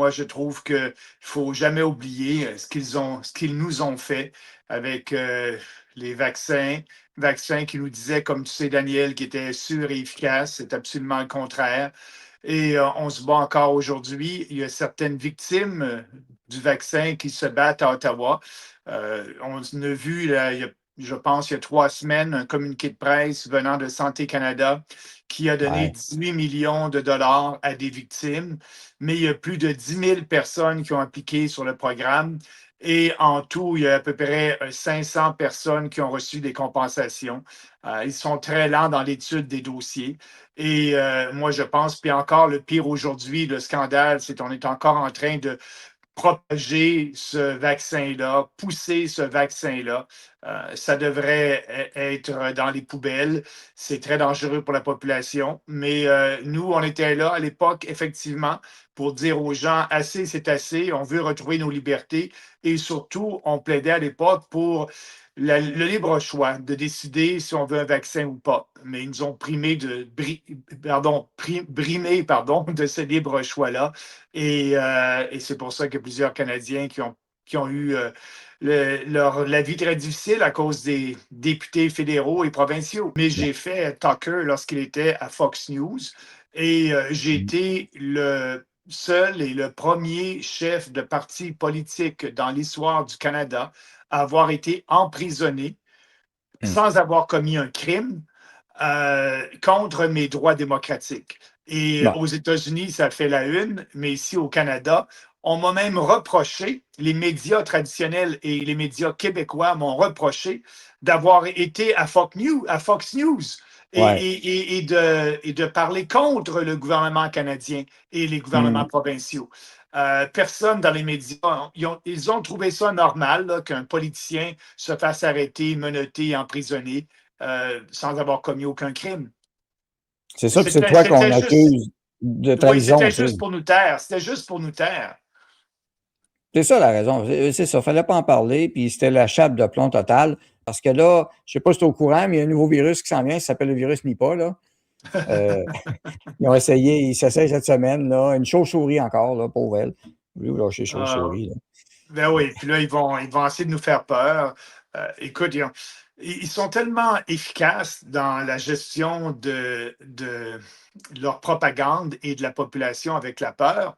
moi, je trouve qu'il ne faut jamais oublier ce qu'ils nous ont fait avec les vaccins qui nous disaient, comme tu sais, Daniel, qui étaient sûrs et efficaces. C'est absolument le contraire. Et on se bat encore aujourd'hui. Il y a certaines victimes du vaccin qui se battent à Ottawa. On a vu, là, je pense, il y a 3 semaines, un communiqué de presse venant de Santé Canada qui a donné Ouais. 18 millions de dollars à des victimes, mais il y a plus de 10 000 personnes qui ont appliqué sur le programme. Et en tout, il y a à peu près 500 personnes qui ont reçu des compensations. Ils sont très lents dans l'étude des dossiers. Et moi, je pense, puis encore le pire aujourd'hui, le scandale, c'est qu'on est encore en train de propager ce vaccin-là, pousser ce vaccin-là. Ça devrait être dans les poubelles. C'est très dangereux pour la population. Mais nous, on était là à l'époque, effectivement, pour dire aux gens, assez, c'est assez, on veut retrouver nos libertés. Et surtout, on plaidait à l'époque pour le libre choix de décider si on veut un vaccin ou pas. Mais ils nous ont brimé de ce libre choix-là. Et c'est pour ça que plusieurs Canadiens qui ont eu la vie très difficile à cause des députés fédéraux et provinciaux. Mais j'ai fait Tucker lorsqu'il était à Fox News et j'ai été le seul et le premier chef de parti politique dans l'histoire du Canada à avoir été emprisonné sans avoir commis un crime contre mes droits démocratiques. Et Bon. aux États-Unis, ça fait la une, mais ici au Canada, on m'a même reproché, les médias traditionnels et les médias québécois m'ont reproché d'avoir été à Fox News Ouais. et de parler contre le gouvernement canadien et les gouvernements Mhm. provinciaux. Personne dans les médias, ils ont trouvé ça normal là, qu'un politicien se fasse arrêter, menotter, emprisonner sans avoir commis aucun crime. C'est ça, puis c'est C'était toi qu'on c'était juste, accuse de oui, trahison, c'était tu sais. juste pour nous taire. C'était juste pour nous taire. C'est ça la raison. C'est ça. Fallait pas en parler, puis c'était la chape de plomb totale. Parce que là, je sais pas si tu es au courant, mais il y a un nouveau virus qui s'en vient, ça s'appelle le virus Nipah, là. Euh, ils ont essayé, ils s'essayent cette semaine, là. Une chauve-souris encore, là, pauvre elle. Oui, là, chez Euh, chauve-souris, là. ben oui, puis là, ils vont essayer de nous faire peur. Écoute, ils sont tellement efficaces dans la gestion de leur propagande et de la population avec la peur